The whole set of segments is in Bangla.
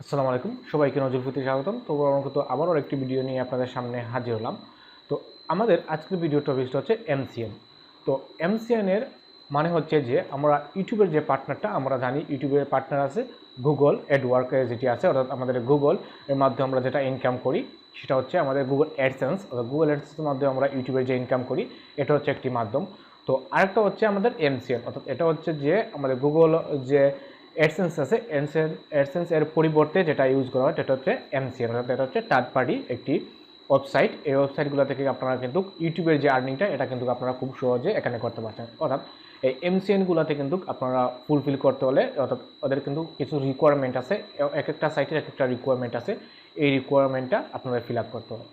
আসসালামু আলাইকুম সবাইকে নজরুল প্রতি স্বাগতম। তো আবারও একটি ভিডিও নিয়ে আপনাদের সামনে হাজির হলাম। তো আমাদের আজকের ভিডিও টপিকটা হচ্ছে এমসিএন। তো এমসিএন এর মানে হচ্ছে যে আমরা ইউটিউবের যে পার্টনারটা আমরা জানি, ইউটিউবের পার্টনার আছে গুগল অ্যাডওয়ার্কার যেটি আছে, অর্থাৎ আমাদের গুগল এর মাধ্যমে আমরা যেটা ইনকাম করি সেটা হচ্ছে আমাদের গুগল অ্যাডসেন্স। অর্থাৎ গুগল অ্যাডসেন্সের মাধ্যমে আমরা ইউটিউবের যে ইনকাম করি এটা হচ্ছে একটি মাধ্যম। তো আরেকটা হচ্ছে আমাদের এমসিএন, অর্থাৎ এটা হচ্ছে যে আমাদের গুগল যে অ্যাডসেন্স আছে, অ্যাডসেন্স এর পরিবর্তে যেটা ইউজ করা হয় সেটা হচ্ছে এমসিএন, অর্থাৎ এটা হচ্ছে থার্ড পার্টি একটি ওয়েবসাইট। এই ওয়েবসাইটগুলো থেকে আপনারা কিন্তু ইউটিউবের যে আর্নিংটা এটা কিন্তু আপনারা খুব সহজে এখানে করতে পারছেন। অর্থাৎ এই এমসিএনগুলোতে কিন্তু আপনারা ফুলফিল করতে হলে, অর্থাৎ ওদের কিন্তু কিছু রিকোয়ারমেন্ট আছে, এক একটা সাইটের এক একটা রিকোয়ারমেন্ট আছে, এই রিকোয়ারমেন্টটা আপনাদের ফিল আপ করতে হবে।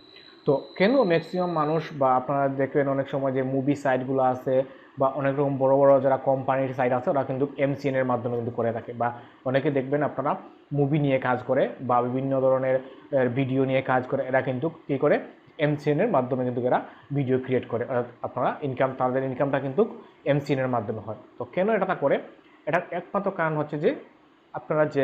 তো কেন ম্যাক্সিমাম মানুষ বা আপনারা দেখবেন অনেক সময় যে মুভি সাইটগুলো আছে বা অনেক রকম বড় বড় যারা কোম্পানির সাইট আছে ওরা কিন্তু এমসিএন এর মাধ্যমে কিন্তু করে থাকে, বা অনেকে দেখবেন আপনারা মুভি নিয়ে কাজ করে বা বিভিন্ন ধরনের ভিডিও নিয়ে কাজ করে, এরা কিন্তু কী করে এমসিএন এর মাধ্যমে কিন্তু এরা ভিডিও ক্রিয়েট করে। আপনারা তাদের ইনকামটা কিন্তু এমসিএন এর মাধ্যমে হয়। তো কেন এটা করে? এটার একমাত্র কারণ হচ্ছে যে আপনারা যে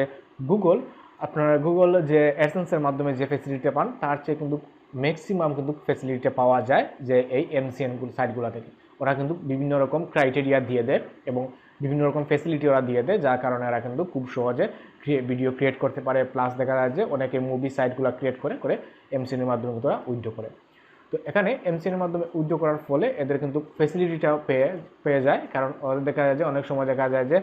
গুগল যে অ্যাডসেন্সের মাধ্যমে যে ফেসিলিটিটা পান তার চেয়ে কিন্তু ম্যাক্সিমাম কিন্তু ফেসিলিটিটা পাওয়া যায় যে এই এমসিএন সাইটগুলো থেকে। ওরা কিন্তু বিভিন্ন রকম ক্রাইটেরিয়া দিয়ে দেয় এবং বিভিন্ন রকম ফেসিলিটি ওরা দিয়ে দেয়, যার কারণে এরা কিন্তু খুব সহজে ভিডিও ক্রিয়েট করতে পারে। প্লাস দেখা যায় যে অনেকে মুভি সাইটগুলো ক্রিয়েট করে এমসিএনের মাধ্যমে কিন্তু ওরা উইথড্র করে। তো এখানে এমসিএনের মাধ্যমে উইথড্র করার ফলে এদের কিন্তু ফেসিলিটিটাও পেয়ে যায়, কারণ ওদের দেখা যায় যে অনেক সময় দেখা যায় যে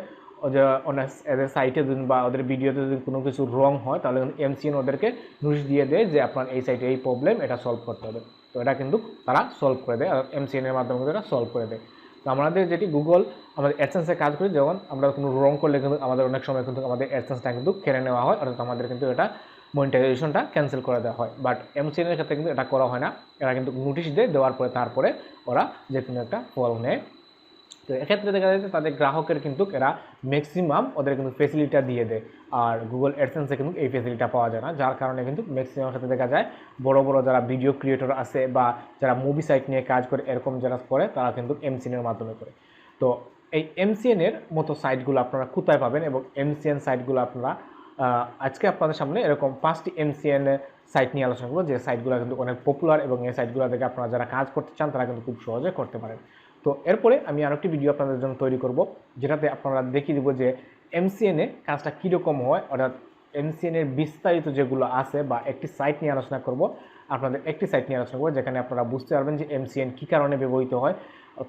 এদের সাইটে যদি বা ওদের ভিডিওতে যদি কোনো কিছু রং হয় তাহলে এমসিএন ওদেরকে নোটিশ দিয়ে দেয় যে আপনার এই সাইটে এই প্রবলেম, এটা সলভ করতে হবে। তো এটা কিন্তু তারা সলভ করে দেয়, এমসিএন এর মাধ্যমে এটা সলভ করে দেয়। তো আমাদের যেটি গুগল আমাদের অ্যাডসেন্সে কাজ করি, যখন আমরা কোনো রং করলে কিন্তু আমাদের অনেক সময় কিন্তু আমাদের অ্যাডসেন্সটা কিন্তু কেড়ে নেওয়া হয়, অর্থাৎ আমাদের কিন্তু এটা মনিটাইজেশনটা ক্যান্সেল করে দেওয়া হয়। বাট এমসিএনের ক্ষেত্রে কিন্তু এটা করা হয় না, এরা কিন্তু নোটিশ দেয়, দেওয়ার পরে তারপরে ওরা যে কোনো একটা ফল নেয়। তো এক্ষেত্রে দেখা যায় যে তাদের গ্রাহকের কিন্তু এরা ম্যাক্সিমাম ওদের কিন্তু ফেসিলিটিটা দিয়ে দেয়, আর গুগল অ্যাডসেন্সে কিন্তু এই ফেসিলিটিটা পাওয়া যায় না, যার কারণে কিন্তু ম্যাক্সিমাম ক্ষেত্রে দেখা যায় বড় বড় যারা ভিডিও ক্রিয়েটর আছে বা যারা মুভি সাইট নিয়ে কাজ করে এরকম যারা করে তারা কিন্তু এমসিএনের মাধ্যমে করে। তো এই এমসিএন এর মতো সাইটগুলো আপনারা কোথায় পাবেন এবং এমসিএন সাইটগুলো আপনারা আজকে আপনাদের সামনে এরকম 5টি এমসিএন সাইট নিয়ে আলোচনা করবো, যে সাইটগুলো কিন্তু অনেক পপুলার এবং এই সাইটগুলো থেকে আপনারা যারা কাজ করতে চান তারা কিন্তু খুব সহজে করতে পারেন। তো এরপরে আমি আরেকটি ভিডিও আপনাদের জন্য তৈরি করব, যেটাতে আপনারা দেখিয়ে দেবো যে এমসিএনে কাজটা কীরকম হয়, অর্থাৎ এমসিএনের বিস্তারিত যেগুলো আছে, বা একটি সাইট নিয়ে আলোচনা করব, আপনাদের একটি সাইট নিয়ে আলোচনা করবো যেখানে আপনারা বুঝতে পারবেন যে এমসিএন কী কারণে ব্যবহৃত হয়।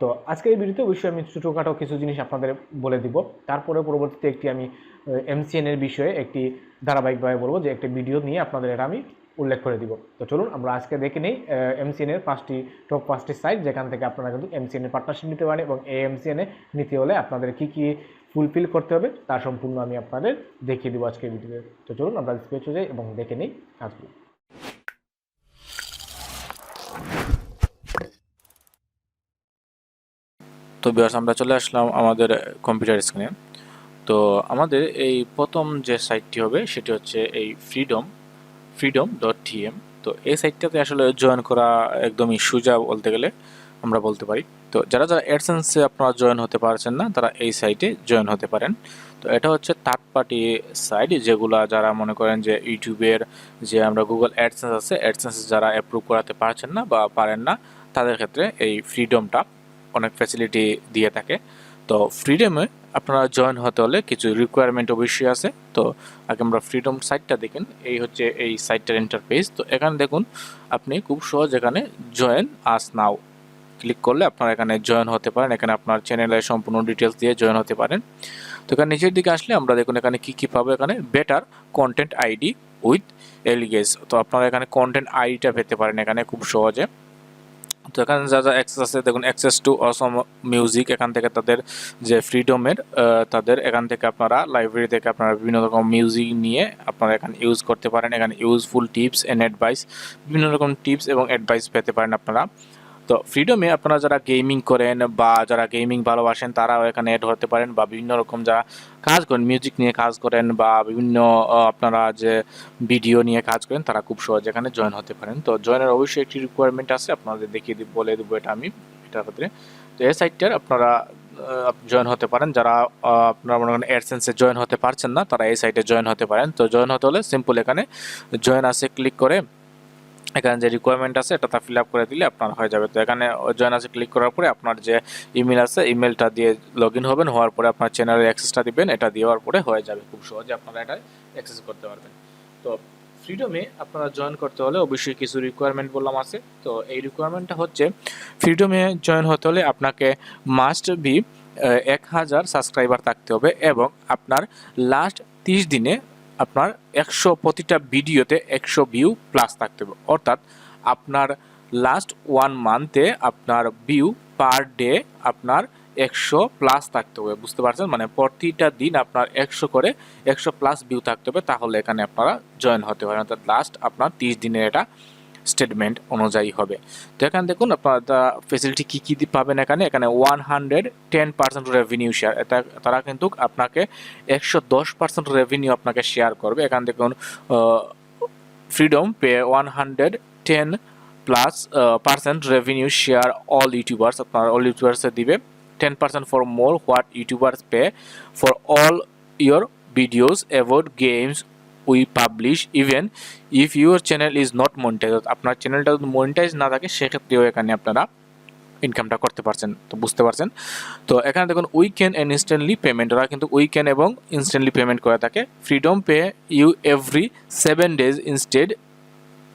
তো আজকের এই ভিডিওতে অবশ্যই আমি ছোটোখাটো কিছু জিনিস আপনাদের বলে দিব, তারপরে পরবর্তীতে একটি আমি এমসিএনের বিষয়ে একটি ধারাবাহিকভাবে বলবো, যে একটি ভিডিও নিয়ে আপনাদের এটা আমি উল্লেখ করে দিব। তো চলুন আমরা আজকে দেখে নিই এমসিএনের টপ 5টি সাইট যেখান থেকে আপনারা কিন্তু এমসিএনের পার্টনারশিপ নিতে পারেন, এবং এই এমসিএনে নিতে হলে আপনাদের কী কী ফুলফিল করতে হবে তার সম্পূর্ণ আমি আপনাদের দেখিয়ে দেবো আজকের ভিডিওতে। তো চলুন আমরা স্পেসে যাই এবং দেখে নিই কাজগুলো। তো ভিউয়ার্স, আমরা চলে আসলাম আমাদের কম্পিউটার স্ক্রিনে। তো আমাদের এই প্রথম যে সাইটটি হবে সেটি হচ্ছে এই freedom.tm। তো এই সাইটটাতে আসলে জয়েন করা একদমই সোজা বলতে গেলে আমরা বলতে পারি। তো যারা যারা অ্যাডসেন্সে আপনারা জয়েন হতে পারছেন না তারা এই সাইটে জয়েন হতে পারেন। তো এটা হচ্ছে থার্ড পার্টি সাইট, যেগুলা যারা মনে করেন যে ইউটিউবের যে আমরা গুগল অ্যাডসেন্স আছে, অ্যাডসেন্স যারা অ্যাপ্রুভ করাতে পারছেন না বা পারেন না তাদের ক্ষেত্রে এই ফ্রিডমটা অনেক ফ্যাসিলিটি দিয়ে থাকে। তো ফ্রিডমে আপনারা জয়েন হতে হলে কিছু রিকোয়ারমেন্ট অবশ্যই আছে। তো আগে আমরা ফ্রিডম সাইটটা দেখেন, এই হচ্ছে এই সাইটটার ইন্টারফেস। তো এখানে দেখুন আপনি খুব সহজ এখানে জয়েন আস নাও ক্লিক করলে আপনারা এখানে জয়েন হতে পারেন। এখানে আপনার চ্যানেলের সম্পূর্ণ ডিটেলস দিয়ে জয়েন হতে পারেন। তো এখানে নিচের দিকে আসলে আমরা দেখুন এখানে কি পাবো, এখানে বেটার কন্টেন্ট আইডি উইথ এলিগেস। তো আপনারা এখানে কন্টেন্ট আইডিটা পেতে পারেন এখানে খুব সহজে। তো এখানে যা যা অ্যাক্সেস আছে দেখুন, অ্যাক্সেস টু অসম মিউজিক, এখান থেকে তাদের যে ফ্রিডমের তাদের এখান থেকে আপনারা লাইব্রেরি থেকে আপনারা বিভিন্ন রকম মিউজিক নিয়ে আপনারা এখানে ইউজ করতে পারেন। এখানে ইউজফুল টিপস অ্যান্ড অ্যাডভাইস, বিভিন্ন রকম টিপস এবং অ্যাডভাইস পেতে পারেন আপনারা। তো ফ্রিডমে আপনারা যারা গেমিং করেন বা যারা গেমিং ভালোবাসেন তারাও এখানে অ্যাড হতে পারেন, বা বিভিন্ন রকম যারা কাজ করেন মিউজিক নিয়ে কাজ করেন বা বিভিন্ন আপনারা যে ভিডিও নিয়ে কাজ করেন তারা খুব সহজে এখানে জয়েন হতে পারেন। তো জয়েনের অবশ্যই একটি রিকোয়ারমেন্ট আছে, আপনাদের দেখিয়ে বলে দেবো এটা আমি এটার ক্ষেত্রে। তো এই সাইটটার আপনারা জয়েন হতে পারেন। যারা আপনারা মনে করেন অ্যাডসেন্সে জয়েন হতে পারছেন না, তারা এই সাইটে জয়েন হতে পারেন। তো জয়েন হতে হলে সিম্পল এখানে জয়েন আছে ক্লিক করে এখানে যে রিকোয়ারমেন্ট আছে এটা ফিল আপ করে দিলে আপনার হয়ে যাবে। তো এখানে জয়েন আছে ক্লিক করার পরে আপনার যে ইমেল আছে ইমেলটা দিয়ে লগ ইন হবেন, হওয়ার পরে আপনার চ্যানেলের অ্যাক্সেসটা দিবেন, এটা দেওয়ার পরে হয়ে যাবে, খুব সহজে আপনারা এটা অ্যাক্সেস করতে পারবেন। তো ফ্রিডমে আপনারা জয়েন করতে হলে অবশ্যই কিছু রিকোয়ারমেন্ট বললাম আছে। তো এই রিকোয়ারমেন্টটা হচ্ছে ফ্রিডমে জয়েন হতে হলে আপনাকে মাস্ট বি 1000 সাবস্ক্রাইবার থাকতে হবে এবং আপনার লাস্ট 30 দিনে আপনার 100 প্রতিটা ভিডিওতে 100 ভিউ প্লাস থাকতে হবে। অর্থাৎ আপনার লাস্ট 1 মান্থে আপনার ভিউ পার ডে আপনার 100 প্লাস থাকতে হবে, বুঝতে পারছেন? মানে প্রতিটা দিন আপনার 100 করে 100 প্লাস ভিউ থাকতে হবে, তাহলে এখানে আপনারা জয়েন হতে পারেন। অর্থাৎ লাস্ট আপনার 30 দিনের এটা স্টেটমেন্ট অনুযায়ী হবে। তো এখানে দেখুন আপনারা ফেসিলিটি কী কী পাবেন। এখানে 110% রেভিনিউ শেয়ার, এটা তারা কিন্তু আপনাকে 110% রেভিনিউ আপনাকে শেয়ার করবে। এখানে দেখুন freedom pay 110% revenue share all YouTubers, আপনার অল ইউটিউবার্সে দিবে 10% for more what YouTubers pay for all your videos about games we publish even if your channel is not monetise. আপনার চ্যানেলটা যদি মনিটাইজ না থাকে সেক্ষেত্রেও এখানে আপনারা ইনকামটা করতে পারছেন। তো বুঝতে পারছেন? তো এখানে দেখুন উইকেন্ড অ্যান্ড ইনস্ট্যান্টলি পেমেন্ট, ওরা কিন্তু উইকেন্ড এবং ইনস্ট্যান্টলি পেমেন্ট করে থাকে। Freedom pay you every 7 days instead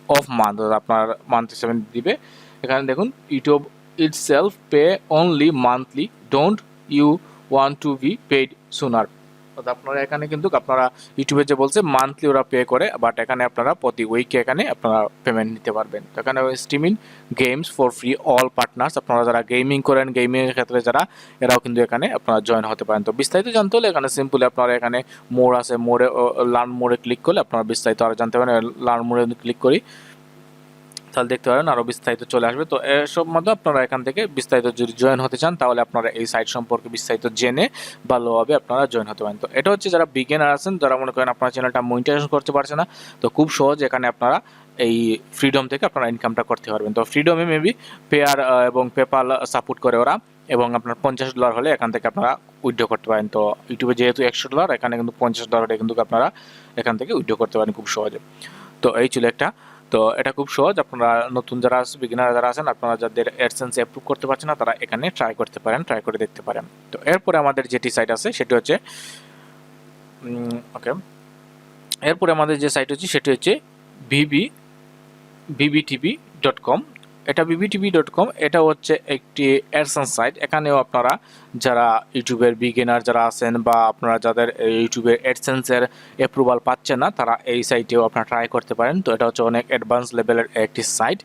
of month, আপনার মান্থলি 7 দিবে। এখানে দেখুন YouTube itself pay only monthly, don't you want to be paid sooner. আপনারা এখানে কিন্তু আপনারা ইউটিউবে যে বলছে মান্থলি ওরা পে করে, বাট এখানে আপনারা প্রতি উইকে এখানে আপনারা পেমেন্ট নিতে পারবেন। তো এখানে streaming games for free all partners, আপনারা যারা গেমিং করেন গেমিংয়ের ক্ষেত্রে যারা, এরাও কিন্তু এখানে আপনারা জয়েন হতে পারেন। তো বিস্তারিত জানতে হলে এখানে সিম্পলি আপনারা এখানে মোর আছে, মোড়ে লার্ন মোড়ে ক্লিক করলে আপনারা বিস্তারিত আরও জানতে পারেন। লার্ন মোড়ে ক্লিক করি তাহলে দেখতে পারেন আরও বিস্তারিত চলে আসবে। তো এসব মধ্যে আপনারা এখান থেকে বিস্তারিত যদি জয়েন হতে চান তাহলে আপনারা এই সাইট সম্পর্কে বিস্তারিত জেনে ভালোভাবে আপনারা জয়েন হতে পারেন। তো এটা হচ্ছে যারা বিগিনার আছেন, যারা মনে করেন আপনার চ্যানেলটা মনিটাইজেশন করতে পারছে না, তো খুব সহজ এখানে আপনারা এই ফ্রিডম থেকে আপনারা ইনকামটা করতে পারবেন। তো ফ্রিডমে মেবি পেয়ার এবং পেপাল সাপোর্ট করে ওরা, এবং আপনার $50 হলে এখান থেকে আপনারা উইথড্র করতে পারেন। তো ইউটিউবে যেহেতু $100, এখানে কিন্তু $50 কিন্তু আপনারা এখান থেকে উইথড্র করতে পারেন খুব সহজে। তো এই ছিল একটা। তো এটা খুব সহজ, আপনারা নতুন যারা আছে বিগিনার যারা আছেন, আপনারা যাদের অ্যাডসেন্স অ্যাপ্রুভ করতে পারছেন না তারা এখানে ট্রাই করতে পারেন, ট্রাই করে দেখতে পারেন। তো এরপরে আমাদের যেটি সাইট আছে সেটি হচ্ছে এরপরে আমাদের যে সাইট হচ্ছে সেটি হচ্ছে bbtv.com। এটা bbtv.com, এটা হচ্ছে একটি অ্যাডসেন্স সাইট। এখানেও আপনারা যারা ইউটিউবের বিগিনার যারা আছেন বা আপনারা যাদের ইউটিউবের অ্যাডসেন্সের অ্যাপ্রুভাল পাচ্ছেন না, তারা এই সাইটেও আপনারা ট্রাই করতে পারেন। তো এটা হচ্ছে অনেক অ্যাডভান্স লেভেলের একটি সাইট।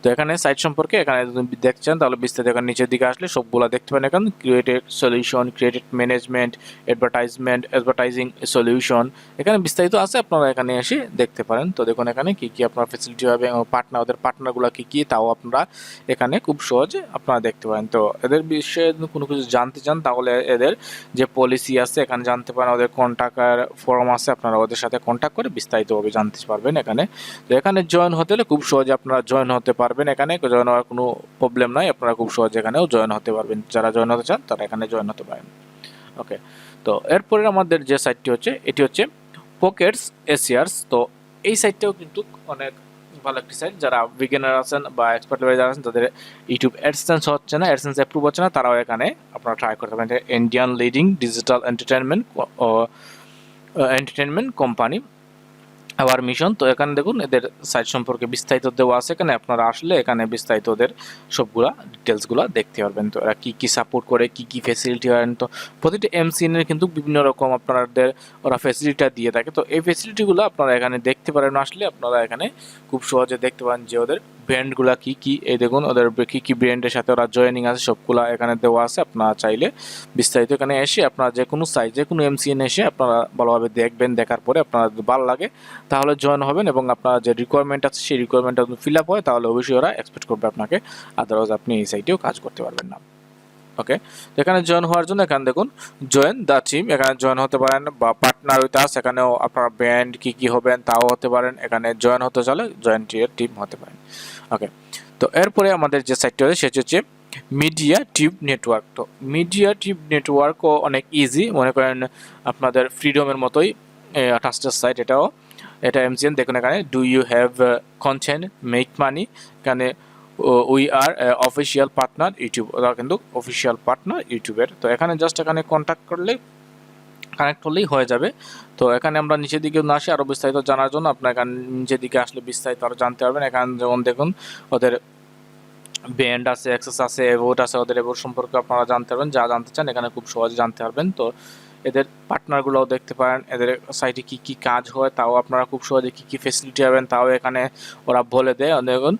তো এখানে সাইট সম্পর্কে এখানে যদি দেখছেন তাহলে বিস্তারিত এখানে নিচের দিকে আসলে সবগুলো দেখতে পারেন। এখানে created solution, created management, advertising solution, এখানে বিস্তারিত আছে, আপনারা এখানে এসে দেখতে পারেন। তো দেখুন এখানে কী কী আপনার ফেসিলিটি হবে, পার্টনার ওদের পার্টনারগুলো কী কী তাও আপনারা এখানে খুব সহজে আপনারা দেখতে পারেন। তো এদের বিষয়ে কোনো কিছু জানতে চান তাহলে এদের যে পলিসি আছে এখানে জানতে পারেন, ওদের কন্ট্যাক্ট ফর্ম আছে, আপনারা ওদের সাথে কন্ট্যাক্ট করে বিস্তারিতভাবে জানতে পারবেন এখানে। তো এখানে জয়েন হতে হলে খুব সহজে আপনারা জয়েন হতে পারবেন। এখানে জয়েন হওয়ার কোনো প্রবলেম নাই, আপনারা খুব সহজে এখানেও জয়েন হতে পারবেন। যারা জয়েন হতে চান তারা এখানে জয়েন হতে পারেন। ওকে, তো এরপরে আমাদের যে সাইটটি হচ্ছে এটি হচ্ছে পকেটস এশিয়ার্স। তো এই সাইটটাও কিন্তু অনেক ভালো একটি সাইট। যারা বিগিনার আছেন বা এক্সপার্ট লেভেলে যারা আছেন, তাদের ইউটিউব অ্যাডসেন্স হচ্ছে না, অ্যাডসেন্স অ্যাপ্রুভ হচ্ছে না, তারাও এখানে আপনারা ট্রাই করতে পারেন। Indian leading digital entertainment company our mission. তো এখানে দেখুন এদের সাইট সম্পর্কে বিস্তারিত দেওয়া আছে। এখানে আপনারা আসলে এখানে বিস্তারিত ওদের সবগুলা ডিটেলসগুলো দেখতে পারবেন। তো এরা কী কী সাপোর্ট করে, কী কী ফেসিলিটি হয়। তো প্রতিটি MCN-এর কিন্তু বিভিন্ন রকম আপনাদের ওরা ফেসিলিটিটা দিয়ে থাকে। তো এই ফেসিলিটিগুলো আপনারা এখানে দেখতে পারেন, আসলে আপনারা এখানে খুব সহজে দেখতে পারেন যে ওদের ব্র্যান্ডগুলো কী কী। এই দেখুন ওদের কী কী ব্র্যান্ডের সাথে ওরা জয়েনিং আছে সবগুলা এখানে দেওয়া আছে। আপনারা চাইলে বিস্তারিত এখানে এসে আপনারা যে কোনো সাইট যে কোনো MCN এসে আপনারা ভালোভাবে দেখবেন, দেখার পরে আপনারা যদি ভালো লাগে তাহলে জয়েন হবেন, এবং আপনার যে রিকোয়ারমেন্ট আছে সেই রিকোয়ারমেন্টটা যদি ফিল আপ হয় তাহলে অবশ্যই ওরা এক্সপেক্ট করবে আপনাকে, আদারওয়াইজ আপনি এই সাইটেও কাজ করতে পারবেন না। ওকে, তো এখানে জয়েন হওয়ার জন্য এখানে দেখুন জয়েন দ্য টিম, এখানে জয়েন হতে পারেন, বা পার্টনার উইথ আস, এখানেও আপনার ব্র্যান্ড কী কী হবেন তাও হতে পারেন। এখানে জয়েন হতে চলে জয়েন টিম হতে পারেন। ওকে, তো এরপরে আমাদের যে সাইটটি আছে সেটি হচ্ছে মিডিয়া টিউব নেটওয়ার্ক। তো মিডিয়া টিউব নেটওয়ার্কও অনেক ইজি, মনে করেন আপনাদের ফ্রিডমের মতোই ট্রাস্টেড সাইট। এটা এমসিএন। দেখুন এখানে do you have content make money, এখানে we are official partner YouTube, ওরা কিন্তু অফিসিয়াল পার্টনার ইউটিউবের। তো এখানে জাস্ট এখানে কানেক্ট করলেই হয়ে যাবে। তো এখানে আমরা নিচের দিকে না আসি, আরও বিস্তারিত জানার জন্য আপনার এখানে নিচের দিকে আসলে বিস্তারিত আরও জানতে পারবেন। এখানে যেমন দেখুন ওদের ব্যান্ড আছে, অ্যাক্সেস আছে, এভোট আছে, ওদের এভোট সম্পর্কে আপনারা জানতে পারবেন, যা জানতে চান এখানে খুব সহজে জানতে পারবেন। তো এদের পার্টনারগুলোও দেখতে পারেন, এদের সাইটে কী কী কাজ হয় তাও আপনারা খুব সহজে কী কী ফেসিলিটি পাবেন তাও এখানে ওরা বলে দেয়। দেখুন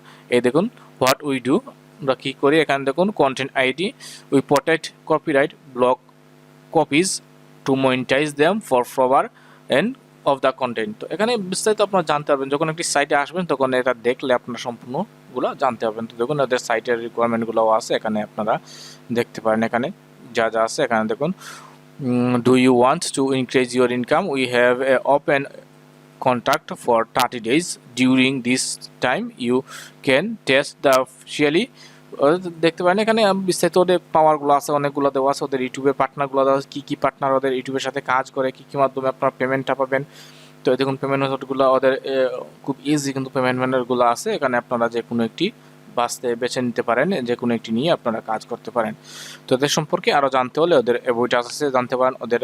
দেখুন হোয়াট উই ডু, আমরা কী করি। এখানে দেখুন content ID, we protect copyright block copies to monetize them for forward end of the content. তো এখানে বিস্তারিত আপনারা জানতে পারবেন, যখন একটি সাইটে আসবেন তখন এটা দেখলে আপনারা সম্পূর্ণগুলো জানতে পারবেন। তো দেখুন ওদের সাইটের রিকোয়ারমেন্টগুলোও আছে, এখানে আপনারা দেখতে পারেন। এখানে যা যা আছে এখানে দেখুন, do you want to increase your income, we have a open contract for 30 days. During this time you can test the officially, দেখতে পারেন এখানে বিস্তারিত ওদের পাওয়ারগুলো আছে, অনেকগুলো দেওয়া আছে। ওদের ইউটিউবের পার্টনারগুলো দেওয়া আছে, কী কী পার্টনার ওদের ইউটিউবের সাথে কাজ করে, কী কী মাধ্যমে আপনার পেমেন্টটা পাবেন। তো দেখুন পেমেন্ট মেথডগুলো ওদের খুব ইজি, কিন্তু পেমেন্ট মেথডগুলো আছে এখানে, আপনারা যে কোনো একটি বেছে নিতে পারেন, যে কোনো একটি নিয়ে আপনারা কাজ করতে পারেন। তো এদের সম্পর্কে আরও জানতে হলে ওদের বইটা আছে জানতে পারেন। ওদের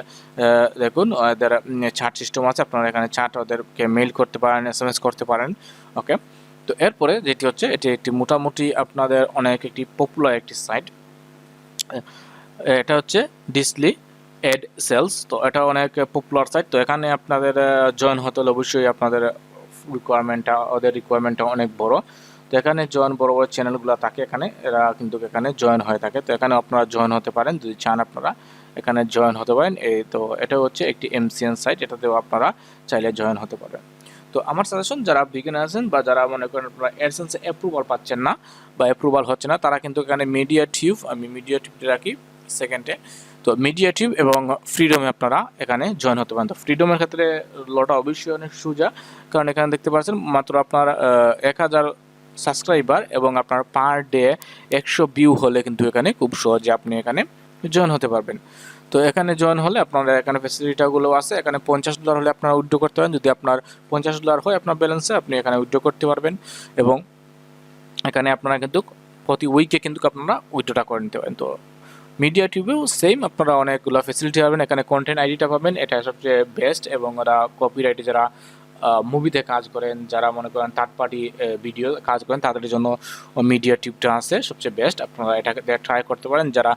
দেখুন ওদের চার্ট সিস্টেম আছে, আপনারা এখানে চার্ট ওদেরকে মেইল করতে পারেন, SMS করতে পারেন। ওকে, তো এরপরে যেটি হচ্ছে এটি একটি মোটামুটি আপনাদের অনেক একটি পপুলার একটি সাইট, এটা হচ্ছে ডিসলি এড সেলস। তো এটা অনেক পপুলার সাইট। তো এখানে আপনাদের জয়েন হতে হলে অবশ্যই আপনাদের ওদের রিকোয়ারমেন্টটা অনেক বড়। তো এখানে জয়েন বড় বড় চ্যানেলগুলো থাকে, এখানে এরা কিন্তু এখানে জয়েন হয়ে থাকে। তো এখানে আপনারা জয়েন হতে পারেন, যদি চান আপনারা এখানে জয়েন হতে পারেন। তো এটা হচ্ছে একটি MCN সাইট, এটাতেও আপনারা চাইলে জয়েন হতে পারেন। তো আমার সাজেশন, যারা বিগিনার আছেন বা যারা মনে করেন আপনারা অ্যাডসেন্সে অ্যাপ্রুভাল পাচ্ছেন না বা অ্যাপ্রুভাল হচ্ছে না, তারা কিন্তু এখানে মিডিয়া টিউব, আমি মিডিয়া টিউবটি রাখি সেকেন্ডে। তো মিডিয়া টিউব এবং ফ্রিডমে আপনারা এখানে জয়েন হতে পারেন। তো ফ্রিডমের ক্ষেত্রে লটা অবশ্যই অনেক সোজা, কারণ এখানে দেখতে পাচ্ছেন মাত্র আপনার 1000 সাবস্ক্রাইবার এবং আপনার পার ডে 100 ভিউ হলে কিন্তু এখানে খুব সহজে আপনি এখানে জয়েন হতে পারবেন। তো এখানে জয়েন হলে আপনারা এখানে ফ্যাসিলিটিগুলো আছে, এখানে $50 হলে আপনারা উইথড্র করতে পারেন। যদি আপনার $50 হয় আপনার ব্যালেন্সে, আপনি এখানে উইথড্র করতে পারবেন। এবং এখানে আপনারা কিন্তু প্রতি উইকে কিন্তু আপনারা উইথড্রটা করে নিতে পারেন। তো মিডিয়া টিউবেও সেম, আপনারা অনেকগুলো ফ্যাসিলিটি পাবেন। এখানে কন্টেন্ট আইডিটা পাবেন, এটা সবচেয়ে বেস্ট। এবং ওরা কপিরাইটে যারা মুভিতে কাজ করেন, যারা মনে করেন থার্ড পার্টি ভিডিও কাজ করেন, তাদের জন্য মিডিয়া টিউবটা আছে সবচেয়ে বেস্ট। আপনারা এটাকে ট্রাই করতে পারেন। যারা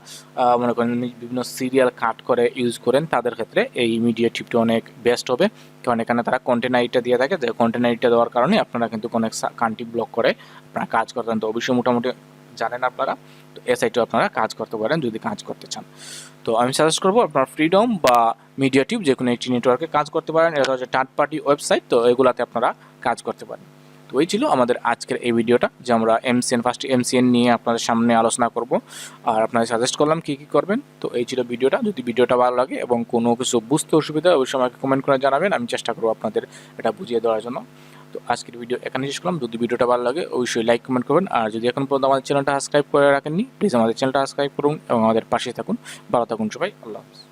মনে করেন বিভিন্ন সিরিয়াল কাট করে ইউজ করেন, তাদের ক্ষেত্রে এই মিডিয়া টিউবটা অনেক বেস্ট হবে, কারণ এখানে তারা কন্টেন্ট আইডিটা দিয়ে থাকে। যে কন্টেন্ট আইডিটা দেওয়ার কারণে আপনারা কিন্তু অনেক কান্ট্রি ব্লক করে আপনারা কাজ করতেন। তো অবশ্যই মোটামুটি জানেন আপনারা। তো এই সাইটেও আপনারা কাজ করতে পারেন যদি কাজ করতে চান। তো আমি সাজেস্ট করবো আপনার ফ্রিডম বা মিডিয়া টিউব যে কোনো একটি নেটওয়ার্কে কাজ করতে পারেন। এটা হচ্ছে থার্ড পার্টি ওয়েবসাইট, তো এগুলাতে আপনারা কাজ করতে পারেন। তো এই ছিল আমাদের আজকের এই ভিডিওটা, যে আমরা ফার্স্ট MCN নিয়ে আপনাদের সামনে আলোচনা করব আর আপনাদের সাজেস্ট করলাম কী কী করবেন। তো এই ছিল ভিডিওটা। যদি ভিডিওটা ভালো লাগে এবং কোনো কিছু বুঝতে অসুবিধা অবশ্যই আমাকে কমেন্ট করে জানাবেন, আমি চেষ্টা করবো আপনাদের এটা বুঝিয়ে দেওয়ার জন্য। তো আজকের ভিডিও এখানে শেষ করলাম। যদি ভিডিওটা ভালো লাগে অবশ্যই লাইক কমেন্ট করবেন, আর যদি এখন পর্যন্ত আমাদের চ্যানেলটা সাবস্ক্রাইব করে রাখেননি, প্লিজ আমাদের চ্যানেলটা সাবস্ক্রাইব করুন এবং আমাদের পাশে থাকুন। ভালো থাকুন সবাই, আল্লাহ হাফেজ।